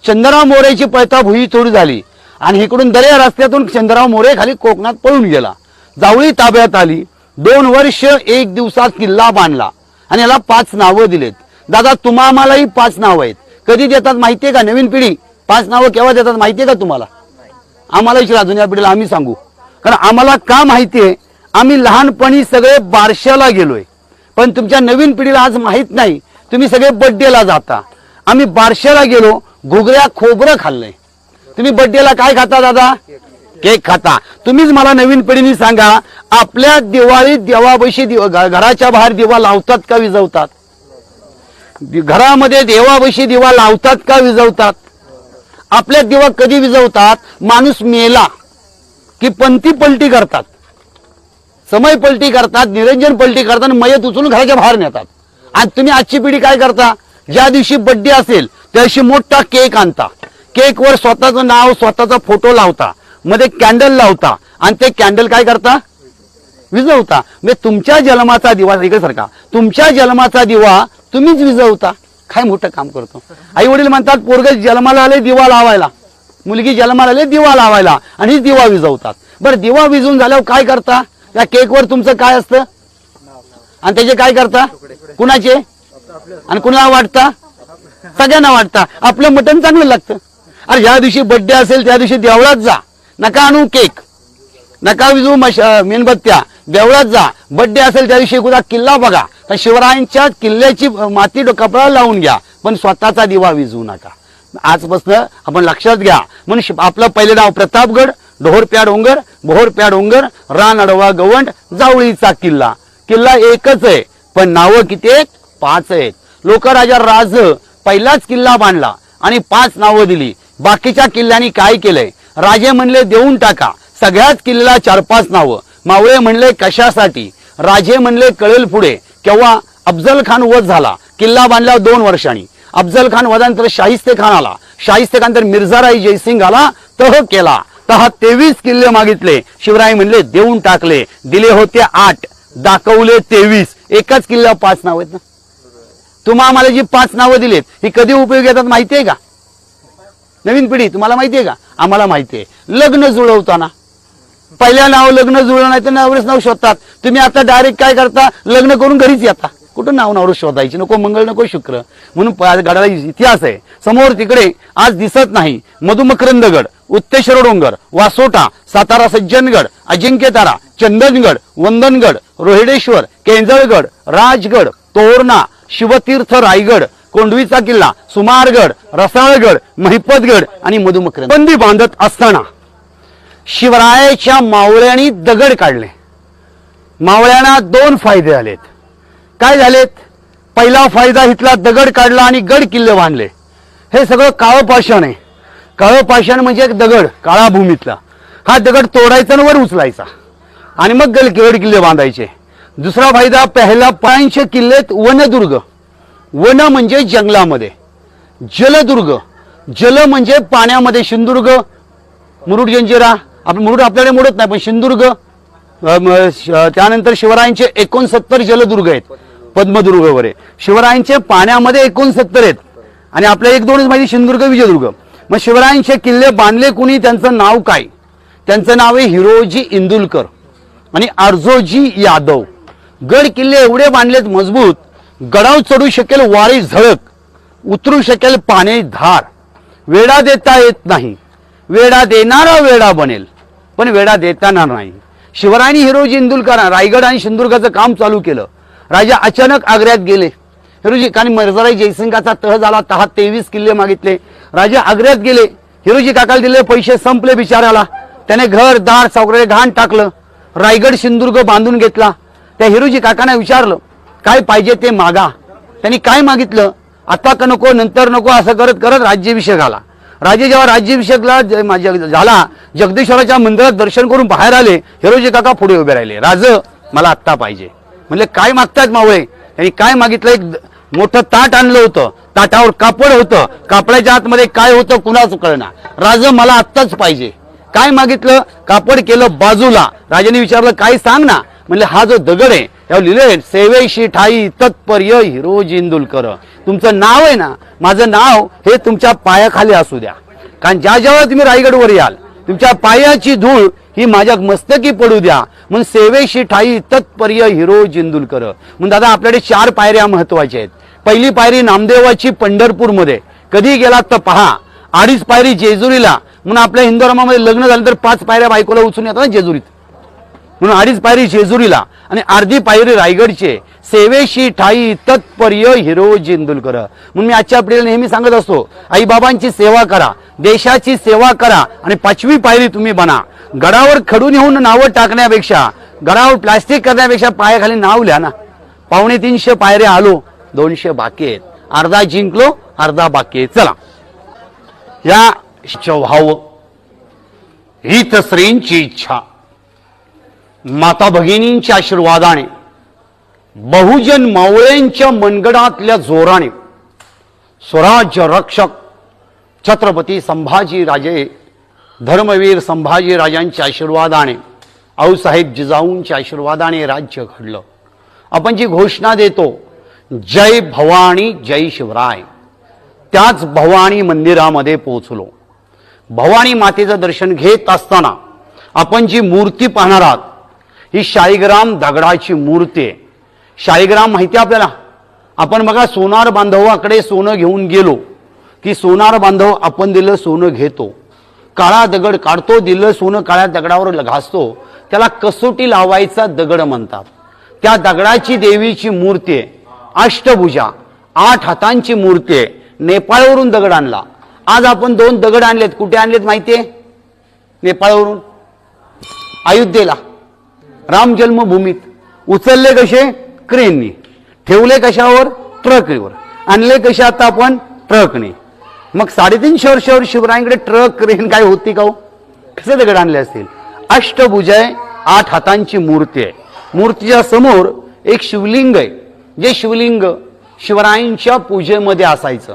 चंद्रराव मोरेची पळता भुई चोरी झाली आणि इकडून दर्या रस्त्यातून चंद्रराव मोरे खाली कोकणात पळून गेला। जावळी ताब्यात आली। 2 वर्ष 1 दिवसात किल्ला बांधला आणि याला 5 नावं दिलेत। दादा तुम्हालाही 5 नावं आहेत, कधी देतात माहितीये का? नवीन पिढी 5 नावं केव्हा देतात माहितीये का तुम्हाला? आम्हाला विचारा, जुन्या पिढीला आम्ही सांगू, कारण आम्हाला का माहितीये, आम्ही लहानपणी सगळे बारशाला गेलोय, पण तुमच्या नवीन पिढीला आज माहित नाही। तुम्ही सगळे बर्थडेला जाता, आम्ही बारशाला गेलो, घुगऱ्या खोबरं खाल्लंय। तुम्ही बर्थडेला काय खाता दादा? केक खाता। तुम्हीच मला नवीन पिढीने सांगा, आपल्या दिवाळीत देवाबशी घराच्या बाहेर दिवा लावतात का विझवतात? घरामध्ये देवाबशी दिवा लावतात का विझवतात? आपल्या दिवा कधी विझवतात? माणूस मेला की पंथी पलटी करतात, समय पलटी करतात, निरंजन पलटी करतात, मयत उचलून घराच्या बाहेर नेतात। आणि तुम्ही आजची पिढी काय करता? ज्या दिवशी बर्थडे असेल त्या दिवशी मोठा केक आणता, केकवर स्वतःचं नाव स्वतःचा फोटो लावता, मध्ये कॅन्डल लावता आणि ते कॅन्डल काय करता? विझवता। म्हणजे तुमच्या जन्माचा दिवा, इकडे सारखा तुमच्या जन्माचा दिवा तुम्हीच विझवता। काय मोठं काम करतो। आई वडील म्हणतात पोरग जन्माला आले दिवा लावायला, मुलगी जन्माला आले दिवा लावायला, आणि दिवा विझवतात। बरं दिवा विझून झाल्यावर काय करता? त्या केकवर तुमचं काय असतं आणि त्याचे काय करता? कुणाचे आणि कुणाला वाटता? सगळ्यांना वाटता। आपलं मटण चांगलं लागतं। अरे ज्या दिवशी बर्थडे असेल त्या दिवशी देवळात जा, नका आणू केक, नका विजू मेणबत्त्या, देवळात जा। बर्थडे असेल त्या दिवशी एखादा किल्ला बघा, तर शिवरायांच्या किल्ल्याची माती कपडा लावून घ्या, पण स्वतःचा दिवा विझू नका। आजपासून आपण लक्षात घ्या। म्हणून आपलं पहिलं नाव प्रतापगड, ढोरप्या डोंगर, भोरप्या डोंगर, रान अडवा गवंड, जावळीचा किल्ला। किल्ला एकच आहे पण नावं किती आहेत? 5 आहेत। लोकराजा राज पहिलाच किल्ला बांधला आणि 5 नावं दिली। बाकीच्या किल्ल्यांनी काय केलंय? राजे म्हणले देऊन टाका, सगळ्याच किल्ल्याला 4-5 नावं। मावळे म्हणले कशासाठी? राजे म्हणले कळेल पुढे। केव्हा? अफजल खान वध झाला, किल्ला बांधला 2 वर्षांनी। अफजल खान वधानंतर शाहिस्ते खान आला, शाहिस्ते खान तर मिर्झाराई जयसिंग आला, तह केला। तह 23 किल्ले मागितले, शिवराय म्हणले देऊन टाकले। दिले होते 8, दाखवले 23। एकाच किल्ला 5 नाव आहेत ना। तुम्हा आम्हाला जी 5 नावं दिलेत ही कधी उपयोगी येतात माहितीये का? नवीन पिढी तुम्हाला माहितीये का? आम्हाला माहितीये। लग्न जुळवताना पहिल्या नाव लग्न जुळलं नाही तर नवरेच नाव शोधतात। तुम्ही आता डायरेक्ट काय करता? लग्न करून घरीच येता। कुठं नाव नवरच शोधायची? नको मंगळ नको शुक्र। म्हणून गडाला इतिहास आहे। समोर तिकडे आज दिसत नाही मधुमकरंदगड, उत्तेश्वर डोंगर, वासोटा, सातारा सज्जनगड, अजिंक्यतारा, चंदनगड, वंदनगड, रोहिडेश्वर, केंजळगड, राजगड, तोरणा, शिवतीर्थ रायगड, कोंडवीचा किल्ला, सुमारगड, रसाळगड, महिपतगड आणि मधुमकरंद। बंदी बांधत असताना शिवरायाच्या मावळ्यांनी दगड काढले। मावळ्यांना 2 फायदे झालेत। काय झालेत? पहिला फायदा इथला दगड काढला आणि गड किल्ले बांधले। हे सगळं काळं पाषाण आहे। काळं पाषाण म्हणजे एक दगड, काळा भूमीतला। हा दगड तोडायचा आणि वर उचलायचा आणि मग गड किल्ले बांधायचे। दुसरा फायदा, पहिला 5 किल्लेत वनदुर्ग। वन म्हणजे जंगलामध्ये, जलदुर्ग, जल म्हणजे पाण्यामध्ये, सिंधुदुर्ग, मुरुड जंजिरा, आपण मुरुड आपल्याकडे मोडत नाही पण सिंधुदुर्ग, त्यानंतर शिवरायांचे 69 जलदुर्ग आहेत, पद्मदुर्ग वगैरे। शिवरायांचे पाण्यामध्ये 69 आहेत आणि आपल्या 1-2च माहिती, सिंधुदुर्ग, विजयदुर्ग। मग शिवरायांचे किल्ले बांधले कुणी? त्यांचं नाव काय? त्यांचं नाव आहे हिरोजी इंदुलकर आणि अर्जोजी यादव। गड किल्ले एवढे बांधलेत मजबूत, गडावर चढू शकेल वारी झळक, उतरू शकेल पाणी धार। वेढा देता येत नाही, वेढा देणारा वेढा बनेल पण वेढा देताना नाही। शिवरायांनी हिरोजी इंदुलकर रायगड आणि सिंधुदुर्गाचं काम चालू केलं। राजा अचानक आग्र्यात गेले। हिरोजी, कारण मिर्झाराई जयसिंगाचा तह झाला, तहा 23 किल्ले मागितले। राजा आग्र्यात गेले, हिरोजी काकाला दिले पैसे संपले बिचाराला। त्याने घर दार सावकारे घाण टाकलं, रायगड सिंधुदुर्ग बांधून घेतला। त्या हिरोजी काकांना विचारलं काय पाहिजे ते मागा। त्यांनी काय मागितलं? आता का नको, नंतर नको, असं करत करत राज्याभिषेक आला। राजे जेव्हा राज्याभिषेकला झाला, जगदीश्वराच्या मंदिरात दर्शन करून बाहेर आले। हिरोजी काका पुढे उभे राहिले। राज, मला आत्ता पाहिजे। म्हणले काय मागतायत मावळे? त्यांनी काय मागितलं? एक मोठं ताट आणलं होतं, ताटावर कापड होतं, कापडाच्या आतमध्ये काय होतं कुणाच कळणार। राज, मला आत्ताच पाहिजे। काय मागितलं? कापड केलं बाजूला। राजाने विचारलं काय सांग ना। म्हणले हा जो दगड आहे यावर लिहिले सेवेशी ठाई तत्पर्य हिरोज इंदुलकर. तुमचं नाव आहे ना, माझं नाव हे तुमच्या पायाखाली असू द्या. कारण ज्या जेव्हा तुम्ही रायगडवर याल तुमच्या पायाची धूळ ही माझ्या मस्तकी पडू द्या. म्हणून सेवेशी ठाई तत्पर्य हिरोज इंदुलकर. म्हणून दादा आपल्याकडे 4 पायऱ्या महत्वाच्या आहेत. पहिली पायरी नामदेवाची पंढरपूरमध्ये, कधी गेलात तर पहा. 2.5 पायरी जेजुरीला. म्हणून आपल्या हिंदू धर्मामध्ये लग्न झालं तर 5 पायऱ्या बायकोला उचलून येतात ना जेजुरीत, म्हणून 2.5 पायरी जेजुरीला आणि अर्धी पायरी रायगडचे. सेवेशी ठाई तत्पर्य हिरोज इंदुलकर. म्हणून मी आजच्या पिढीला नेहमी सांगत असतो, आईबाबांची सेवा करा, देशाची सेवा करा आणि 5वी पायरी तुम्ही बना. गडावर खडून येऊन नावं टाकण्यापेक्षा, गडावर प्लास्टिक करण्यापेक्षा पायाखाली नाव लिहा ना. 250 पायऱ्या आलो, 200 बाकी आहेत. अर्धा जिंकलो, अर्धा बाकी आहे. चला, या व्हावं हीच श्रींची इच्छा. माता भगिनींच्या आशीर्वादाने, बहुजन मावळ्यांच्या मनगडातल्या जोराने, स्वराज्य रक्षक छत्रपती संभाजी राजे, धर्मवीर संभाजी राजांच्या आशीर्वादाने, आऊसाहेब जिजाऊंच्या आशीर्वादाने राज्य घडलं. आपण जी घोषणा देतो, जय भवानी जय शिवराय, त्याच भवानी मंदिरामध्ये पोहोचलो. भवानी मातेचं दर्शन घेत असताना आपण जी मूर्ती पाहणार आहात ही शाळीग्राम दगडाची मूर्ती आहे. शाळीग्राम माहिती आपल्याला. आपण बघा सोनार बांधवाकडे सोनं घेऊन गेलो की सोनार बांधव आपण दिलं सोनं घेतो, काळा दगड काढतो, दिलं सोनं काळ्या दगडावर घासतो, त्याला कसोटी लावायचा दगड म्हणतात. त्या दगडाची देवीची मूर्ती आहे. अष्टभुजा 8 हातांची मूर्ती आहे. नेपाळवरून दगड आणला. आज आपण 2 दगड आणलेत. कुठे आणलेत माहितीये? नेपाळवरून, अयोध्येला, राम जन्मभूमीत. उचलले कसे? क्रेननी. ठेवले कशावर? ट्रकवर. आणले कसे आता आपण? ट्रकने. मग 350 वर्षावर शिवरायांकडे ट्रक क्रेन काय होती का हो? कसे दगड आणले असतील? अष्टभुजा 8 हातांची मूर्ती आहे. मूर्तीच्या समोर एक शिवलिंग आहे. जे शिवलिंग शिवरायांच्या पूजेमध्ये असायचं.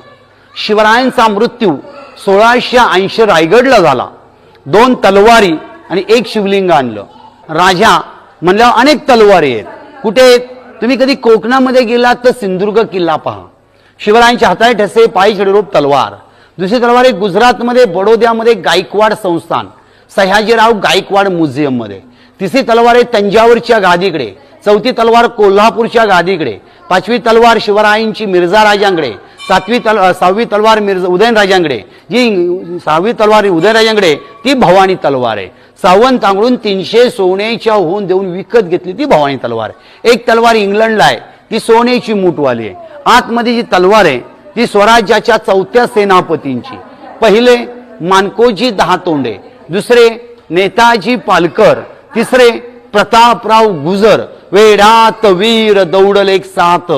शिवरायांचा मृत्यू 1680 रायगडला झाला. 2 तलवारी आणि 1 शिवलिंग आणलं. राजा म्हणल्यावर अनेक तलवारी आहेत. कुठे आहेत? तुम्ही कधी कोकणामध्ये गेलात तर सिंधुदुर्ग किल्ला पहा. शिवरायांच्या हाताळे ठसे, पायी छडीरोप तलवार. दुसरी तलवार आहे गुजरातमध्ये बडोद्यामध्ये गायकवाड संस्थान, सयाजीराव गायकवाड म्युझियम मध्ये. तिसरी तलवार आहे तंजावरच्या गादीकडे. चौथी तलवार कोल्हापूरच्या गादीकडे. 5वी तलवार शिवरायांची मिर्झा राजांकडे. 6वी तलवार उदयनराजांकडे. जी 6वी तलवार उदयनराजांकडे ती भवानी तलवार आहे. सावंतांकडून 300 सोन्याच्या होऊन देऊन विकत घेतली ती भवानी तलवार. एक तलवार इंग्लंडला आहे, ती सोन्याची मूठवाली आहे. आतमध्ये जी तलवार आहे ती स्वराज्याच्या 4थ्या सेनापतींची. पहिले मानकोजी दहातोंडे, दुसरे नेताजी पालकर, तिसरे प्रतापराव गुजर, वेडात वीर दौडल एक साथ,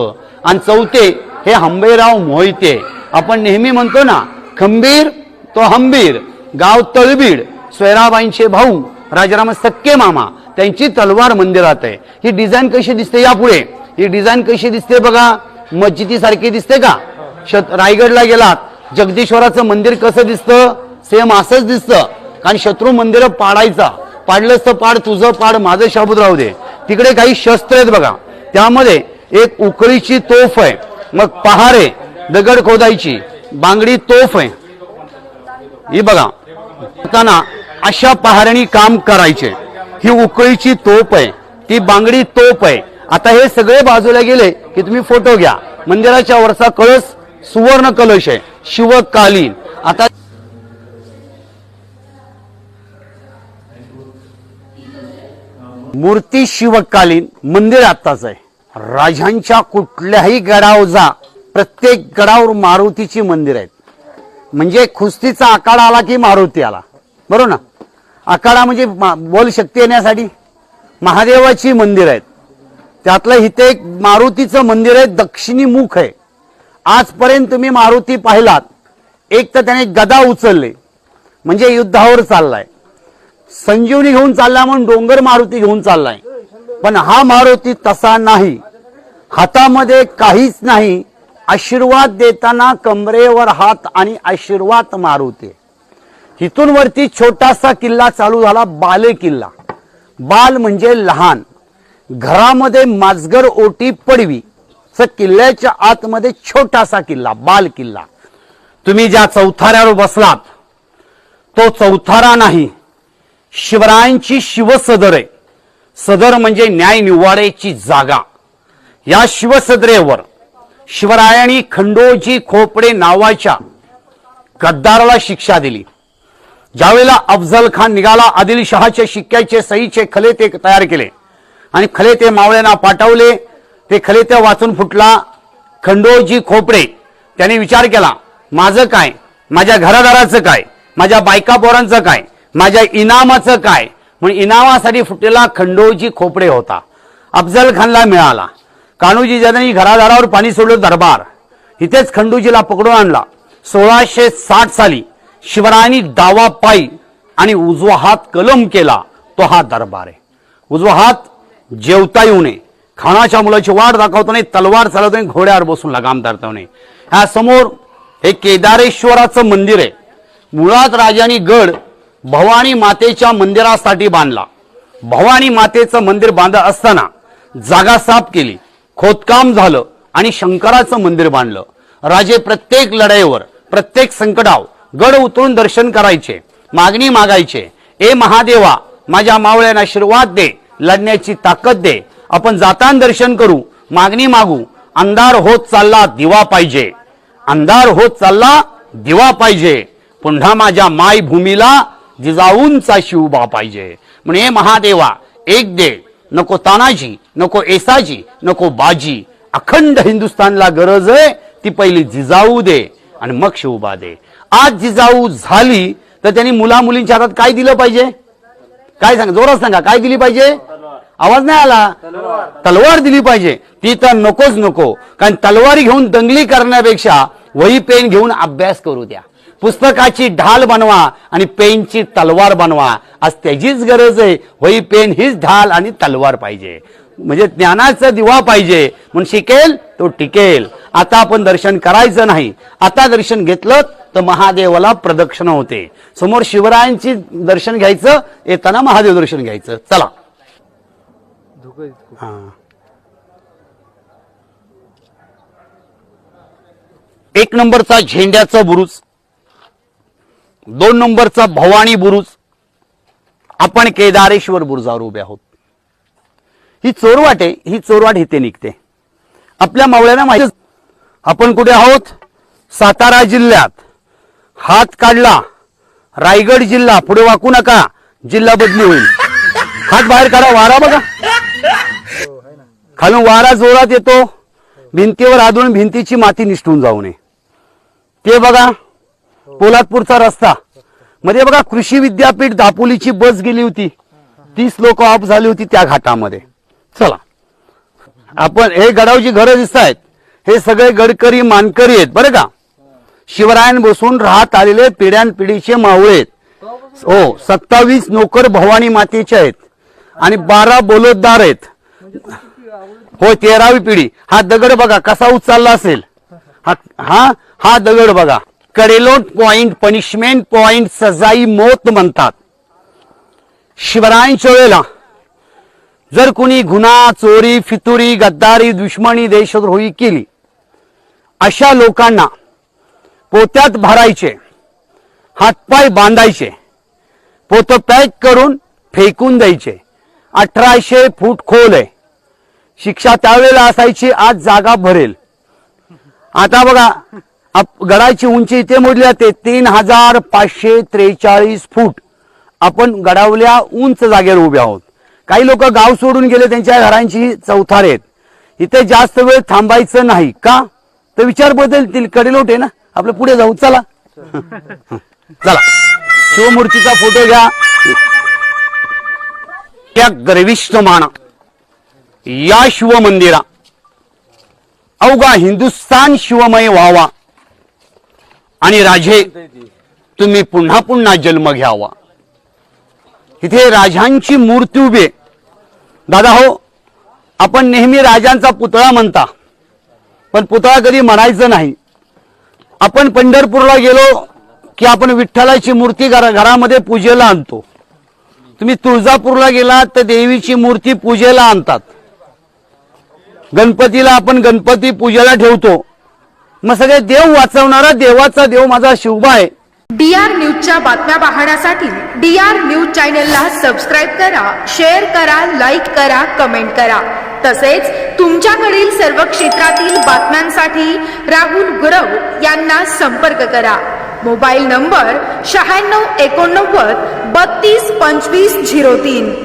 आणि चौथे हे हंबेराव मोहिते. आपण नेहमी म्हणतो ना, खंबीर तो हंबीर, गाव तळबीड, सोयराबाईंचे भाऊ राजाराम सक्के मामा, त्यांची तलवार मंदिरात आहे. ही डिझाईन कशी दिसते? यापुढे ही डिझाईन कशी दिसते बघा. मस्जिदीसारखी दिसते का? रायगडला गेलात जगदीश्वराचं मंदिर कसं दिसतं? सेम असंच दिसतं. कारण शत्रू मंदिर पाडायचा. पाडलंच तर पाड, तुझं पाड, माझं शाबूत राहू दे. तिकडे काही शस्त्र आहेत बघा. त्यामध्ये एक उकळीची तोफ आहे, मग पहारे, दगड खोदायची, बांगडी तोफ आहे. ही बघा, अशा पहाऱ्यांनी काम करायचे. ही उकळीची तोफ आहे, ती बांगडी तोफ आहे. आता हे सगळे बाजूला गेले की तुम्ही फोटो घ्या. मंदिराच्या वरचा कळस सुवर्ण कलश आहे, शिवकालीन. आता मूर्ती शिवकालीन, मंदिर आत्ताच आहे. राजांच्या कुठल्याही गडावर जा, प्रत्येक गडावर मारुतीची मंदिर आहेत. म्हणजे कुस्तीचा आखाडा आला की मारुती आला, बरोबर ना? आखाडा म्हणजे बोल शक्ती येण्यासाठी. महादेवाची मंदिर आहेत. त्यातलं इथे एक मारुतीचं मंदिर आहे, दक्षिणी मुख आहे. आजपर्यंत तुम्ही मारुती पाहिलात, एक तर त्याने गदा उचलले म्हणजे युद्धावर चाललाय, संजीवनी घेऊन चालला म्हणून डोंगर मारुती घेऊन चाललाय. पण हा मारुती तसा नाही. हातामध्ये काहीच नाही, आशीर्वाद देताना कमरेवर हात आणि आशीर्वाद मारुती. इथून वरती छोटासा किल्ला चालू झाला, बाले किल्ला. बाल म्हणजे लहान. घरामध्ये माजगर ओटी पडवी, किल्ल्याच्या आतमध्ये छोटासा किल्ला, बाल किल्ला. तुम्ही ज्या चौथाऱ्यावर बसलात तो चौथारा नाही, शिवरायांची शिवसदर आहे. सदर म्हणजे न्याय निवाड्याची जागा. या शिवसदरेवर शिवरायांनी खंडोजी खोपडे नावाच्या गद्दाराला शिक्षा दिली. ज्यावेळेला अफजल खान निघाला, आदिलशहाच्या शिक्क्याचे सहीचे खले ते तयार केले आणि खले ते मावळ्यांना पाठवले. ते खले ते वाचून फुटला. खंडोजी खोपडे त्यांनी विचार केला, माझं काय, माझ्या घरादाराचं काय, माझ्या बायका पोरांचं काय, माझ्या इनामाचं काय. म्हणून इनामासाठी फुटलेला खंडोजी खोपडे होता. अफजल खानला मिळाला. कान्होजी ज्यांनी घरादारावर पाणी सोडलं दरबार, इथेच खंडोजीला पकडून आणला. 1660 साली शिवरायांनी दावा पायी आणि उजवा हात कलम केला. तो हा दरबार आहे. उजवा हात जेवता येऊ नये, खानाच्या मुलाची वाट दाखवतो नाही, तलवार चालवतो नाही, घोड्यावर बसून लगाम धरतो नाही. ह्या समोर हे केदारेश्वराचं मंदिर आहे. मुळात राजांनी गड भवानी मातेच्या मंदिरासाठी बांधला. भवानी मातेचं मंदिर बांधत असताना जागा साफ केली, खोदकाम झालं आणि शंकराचं मंदिर बांधलं. राजे प्रत्येक लढाईवर, प्रत्येक संकटावर गड उतरून दर्शन करायचे, मागणी मागायचे. ए महादेवा, माझ्या मावळ्यांना आशीर्वाद दे, लढण्याची ताकद दे, आपण जाताना दर्शन करू, मागणी मागू. अंधार होत चालला दिवा पाहिजे, अंधार होत चालला दिवा पाहिजे. पुन्हा माझ्या मायभूमीला जिजाऊंचा शिवबा पाहिजे. म्हणे महादेवा एक दे, नको तानाजी, नको येसाजी, नको बाजी. अखंड हिंदुस्थानला गरज आहे, ती पहिली जिजाऊ दे आणि मग शिवबा दे. आज जिजाऊ झाली तर त्यांनी मुला मुलींच्या हातात काय दिलं पाहिजे? काय सांगा, जोरात सांगा, काय दिली पाहिजे? आवाज नाही आला. तलवार दिली पाहिजे. ती तर नकोच नको, कारण तलवारी घेऊन दंगली करण्यापेक्षा वही पेन घेऊन अभ्यास करू द्या. पुस्तकाची ढाल बनवा आणि पेनची तलवार बनवा. आज त्याचीच गरज आहे. वही पेन हीच ढाल आणि तलवार पाहिजे. म्हणजे ज्ञानाचा दिवा पाहिजे. म्हणून शिकेल तो टिकेल. आता आपण दर्शन करायचं नाही. आता दर्शन घेतलं तर महादेवाला प्रदक्षिण होते. समोर शिवरायांची दर्शन घ्यायचं, येताना महादेव दर्शन घ्यायचं. चला. एक नंबरचा झेंड्याचा बुरुज, 2 नंबरचा भवानी बुरुज. आपण केदारेश्वर बुरुजावर उभे आहोत. ही चोरवाट आहे. ही चोरवाट इथे निघते. आपल्या मावळ्यांना माहिती आपण कुठे आहोत? सातारा जिल्ह्यात. हात काढला रायगड जिल्हा, पुढे वाकू नका, जिल्हा बदली होईल. हात बाहेर काढा, वारा बघा, खालून वारा जोरात येतो, भिंतीवर आदळून भिंतीची माती निसटून जाऊ नये. ते बघा पोलादपूरचा रस्ता मध्ये बघा, कृषी विद्यापीठ दापोलीची बस गेली होती, 30 लोक ऑफ झाली होती त्या घाटामध्ये. चला, आपण हे गडावची घरं दिसत आहेत, हे सगळे गडकरी मानकरी आहेत बरं का. शिवरायान बसून राहत आलेले पिढ्यानपिढीचे मावळे आहेत. हो, 27 नोकर भवानी मातेचे आहेत आणि 12 बोलतदार आहेत. हो, 13वी पिढी. हा दगड बघा कसा उचलला असेल. हा दगड बघा, कडेलोट पॉइंट, पनिशमेंट पॉइंट, सजाई मौत म्हणतात. शिवरायांच्या वेळेला जर कोणी गुन्हा, चोरी, फितुरी, गद्दारी, दुश्मनी, देशद्रोही केली, अशा लोकांना पोत्यात भरायचे, हातपाय बांधायचे, पोतं पॅक करून फेकून द्यायचे. 1800 फूट खोल आहे. शिक्षा त्यावेळेला असायची, आज जागा भरेल. आता बघा, गडाची उंची इथे मोजली जाते 3543 फूट. आपण गडावल्या उंच जागेवर उभे आहोत. काही लोक गाव सोडून गेले, त्यांच्या घरांची चौथार आहेत. इथे जास्त वेळ थांबायचं नाही का, तर विचार बदलतील. कडेलोट आहे ना, आपलं पुढे जाऊ. चला चला, शिवमूर्तीचा फोटो घ्या. त्या गर्विष्ठ माना या शिवमंदिरा अवघा हिंदुस्थान शिवमय व्हावा आणि राजे तुम्ही पुन्हा पुन्हा जन्म घ्यावा. इथे राजांची मूर्ती उभी. दादा हो, आपण नेहमी राजांचा पुतळा म्हणता, पण पुतळा कधी म्हणायचं नाही. आपण पंढरपूरला गेलो की आपण विठ्ठलाची मूर्ती घरामध्ये पूजेला आणतो. तुम्ही तुळजापूरला गेलात तर देवीची मूर्ती पूजेला आणतात. गणपतीला आपण गणपती पूजेला ठेवतो, मग सगळे देव वाचवणारा देवाचा देव माझा शिवबा आहे. DR न्यूजच्या बातम्या पाहण्यासाठी DR न्यूज चॅनलला सबस्क्राईब करा, शेअर करा, लाईक करा, कमेंट करा. तसेच तुमच्याकडील सर्व क्षेत्रातील बातम्यांसाठी राहुल गुरव यांना संपर्क करा. Mobile number 96 89 32 25 03.